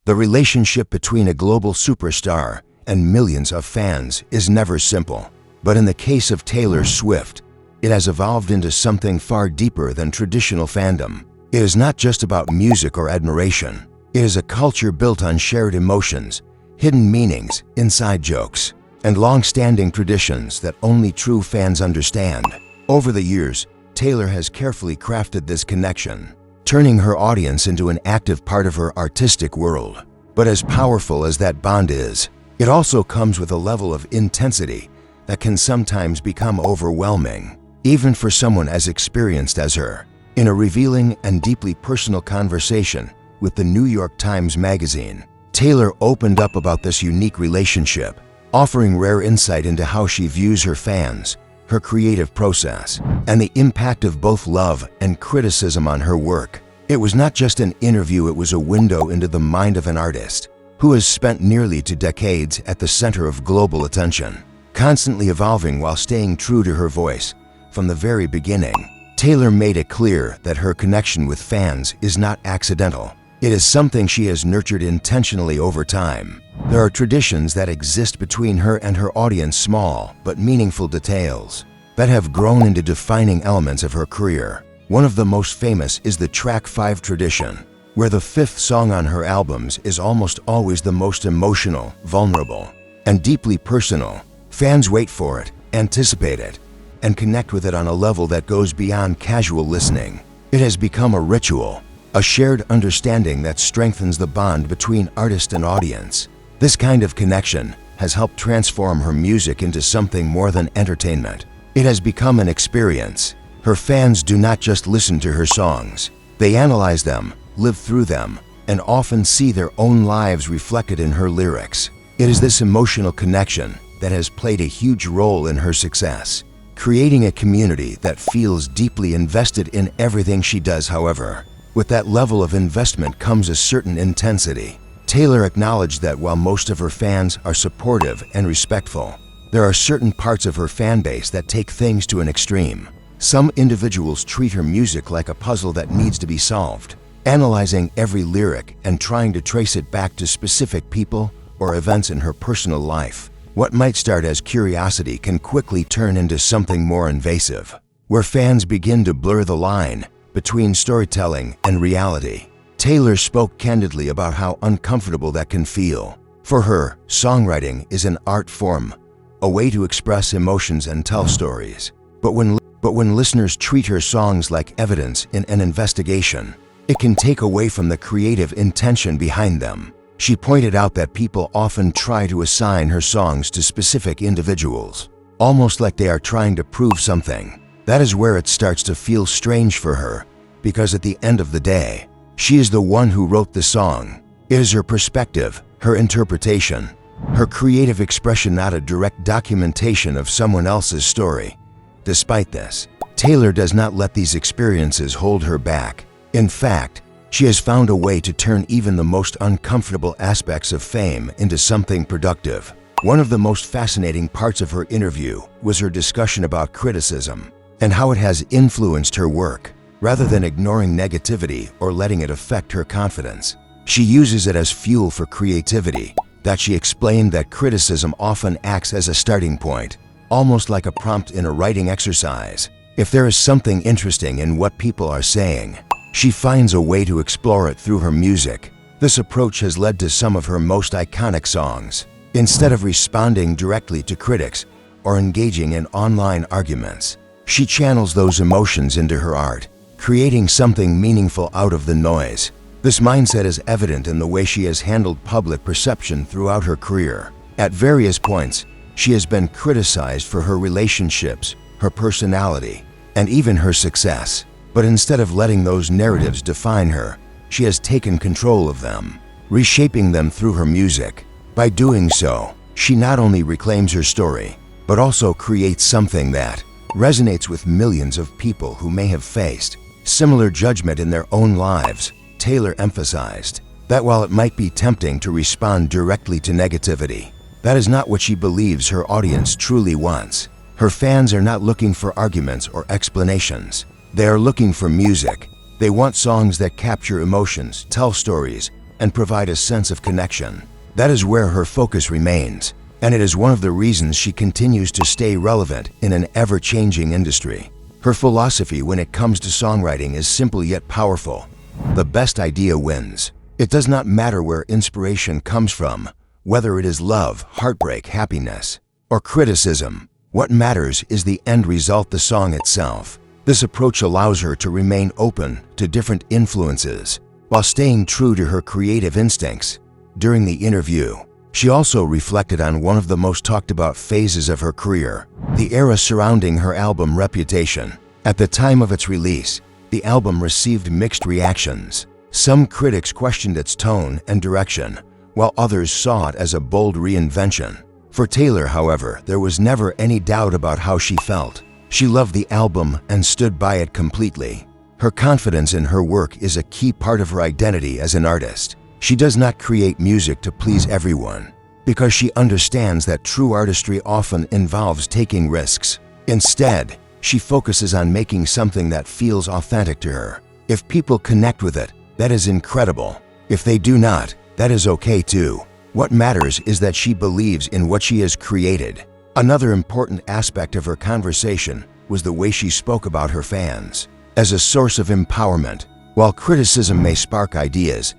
The relationship between a global superstar and millions of fans is never simple. But in the case of Taylor Swift, it has evolved into something far deeper than traditional fandom. It is not just about music or admiration. It is a culture built on shared emotions, hidden meanings, inside jokes, and long-standing traditions that only true fans understand. Over the years, Taylor has carefully crafted this connection, turning her audience into an active part of her artistic world. But as powerful as that bond is, it also comes with a level of intensity that can sometimes become overwhelming, even for someone as experienced as her. In a revealing and deeply personal conversation with the New York Times Magazine, Taylor opened up about this unique relationship, offering rare insight into how she views her fans, her creative process, and the impact of both love and criticism on her work. It was not just an interview, it was a window into the mind of an artist who has spent nearly 2 decades at the center of global attention, constantly evolving while staying true to her voice. From the very beginning, Taylor made it clear that her connection with fans is not accidental. It is something she has nurtured intentionally over time. There are traditions that exist between her and her audience, small but meaningful details that have grown into defining elements of her career. One of the most famous is the Track 5 tradition, where the 5th song on her albums is almost always the most emotional, vulnerable, and deeply personal. Fans wait for it, anticipate it, and connect with it on a level that goes beyond casual listening. It has become a ritual, a shared understanding that strengthens the bond between artist and audience. This kind of connection has helped transform her music into something more than entertainment. It has become an experience. Her fans do not just listen to her songs. They analyze them, live through them, and often see their own lives reflected in her lyrics. It is this emotional connection that has played a huge role in her success, creating a community that feels deeply invested in everything she does. However, with that level of investment comes a certain intensity. Taylor acknowledged that while most of her fans are supportive and respectful, there are certain parts of her fan base that take things to an extreme. Some individuals treat her music like a puzzle that needs to be solved, analyzing every lyric and trying to trace it back to specific people or events in her personal life. What might start as curiosity can quickly turn into something more invasive, where fans begin to blur the line between storytelling and reality. Taylor spoke candidly about how uncomfortable that can feel. For her, songwriting is an art form, a way to express emotions and tell stories. But when listeners treat her songs like evidence in an investigation, it can take away from the creative intention behind them. She pointed out that people often try to assign her songs to specific individuals, almost like they are trying to prove something. That is where it starts to feel strange for her, because at the end of the day, she is the one who wrote the song. It is her perspective, her interpretation, her creative expression, not a direct documentation of someone else's story. Despite this, Taylor does not let these experiences hold her back. In fact, she has found a way to turn even the most uncomfortable aspects of fame into something productive. One of the most fascinating parts of her interview was her discussion about criticism and how it has influenced her work. Rather than ignoring negativity or letting it affect her confidence, she uses it as fuel for creativity. That she explained that criticism often acts as a starting point, almost like a prompt in a writing exercise. If there is something interesting in what people are saying, she finds a way to explore it through her music. This approach has led to some of her most iconic songs. Instead of responding directly to critics or engaging in online arguments, she channels those emotions into her art, creating something meaningful out of the noise. This mindset is evident in the way she has handled public perception throughout her career. At various points, she has been criticized for her relationships, her personality, and even her success. But instead of letting those narratives define her, she has taken control of them, reshaping them through her music. By doing so, she not only reclaims her story, but also creates something that resonates with millions of people who may have faced similar judgment in their own lives. Taylor emphasized that while it might be tempting to respond directly to negativity, that is not what she believes her audience truly wants. Her fans are not looking for arguments or explanations. They are looking for music. They want songs that capture emotions, tell stories, and provide a sense of connection. That is where her focus remains, and it is one of the reasons she continues to stay relevant in an ever-changing industry. Her philosophy when it comes to songwriting is simple yet powerful. The best idea wins. It does not matter where inspiration comes from, whether it is love, heartbreak, happiness, or criticism. What matters is the end result, the song itself. This approach allows her to remain open to different influences while staying true to her creative instincts. During the interview, she also reflected on one of the most talked about phases of her career, the era surrounding her album Reputation. At the time of its release, the album received mixed reactions. Some critics questioned its tone and direction, while others saw it as a bold reinvention. For Taylor, however, there was never any doubt about how she felt. She loved the album and stood by it completely. Her confidence in her work is a key part of her identity as an artist. She does not create music to please everyone, because she understands that true artistry often involves taking risks. Instead, she focuses on making something that feels authentic to her. If people connect with it, that is incredible. If they do not, that is okay too. What matters is that she believes in what she has created. Another important aspect of her conversation was the way she spoke about her fans. As a source of empowerment, while criticism may spark ideas,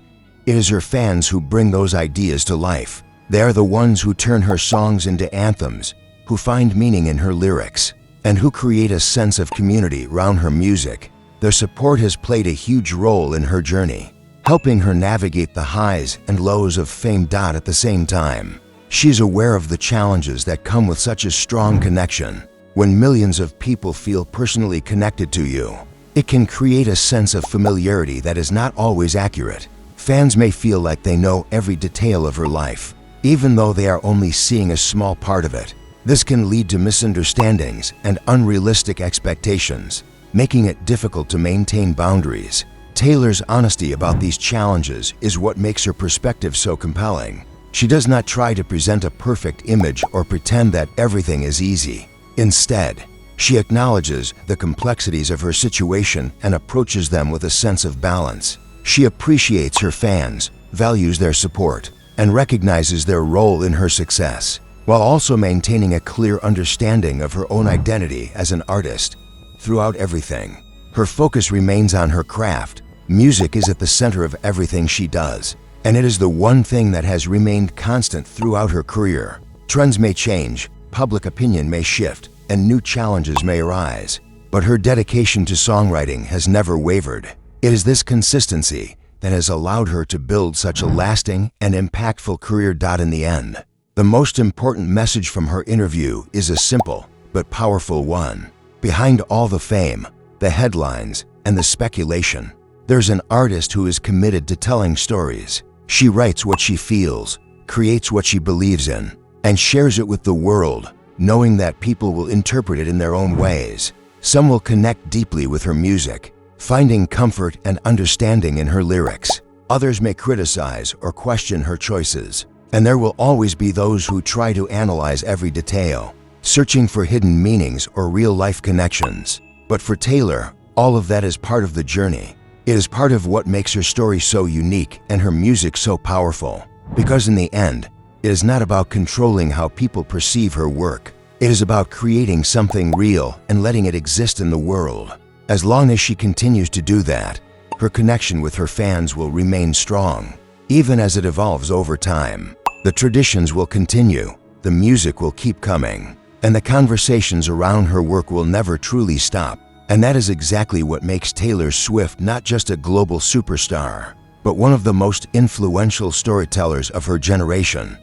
it is her fans who bring those ideas to life. They are the ones who turn her songs into anthems, who find meaning in her lyrics, and who create a sense of community around her music. Their support has played a huge role in her journey, helping her navigate the highs and lows of fame. At the same time, she is aware of the challenges that come with such a strong connection. When millions of people feel personally connected to you, it can create a sense of familiarity that is not always accurate. Fans may feel like they know every detail of her life, even though they are only seeing a small part of it. This can lead to misunderstandings and unrealistic expectations, making it difficult to maintain boundaries. Taylor's honesty about these challenges is what makes her perspective so compelling. She does not try to present a perfect image or pretend that everything is easy. Instead, she acknowledges the complexities of her situation and approaches them with a sense of balance. She appreciates her fans, values their support, and recognizes their role in her success, while also maintaining a clear understanding of her own identity as an artist. Throughout everything, her focus remains on her craft. Music is at the center of everything she does, and it is the one thing that has remained constant throughout her career. Trends may change, public opinion may shift, and new challenges may arise, but her dedication to songwriting has never wavered. It is this consistency that has allowed her to build such a lasting and impactful career. In the end, the most important message from her interview is a simple but powerful one. Behind all the fame, the headlines, and the speculation, there's an artist who is committed to telling stories. She writes what she feels, creates what she believes in, and shares it with the world, knowing that people will interpret it in their own ways. Some will connect deeply with her music, finding comfort and understanding in her lyrics. Others may criticize or question her choices, and there will always be those who try to analyze every detail, searching for hidden meanings or real-life connections. But for Taylor, all of that is part of the journey. It is part of what makes her story so unique and her music so powerful. Because in the end, it is not about controlling how people perceive her work. It is about creating something real and letting it exist in the world. As long as she continues to do that, her connection with her fans will remain strong. Even as it evolves over time, the traditions will continue, the music will keep coming, and the conversations around her work will never truly stop. And that is exactly what makes Taylor Swift not just a global superstar, but one of the most influential storytellers of her generation.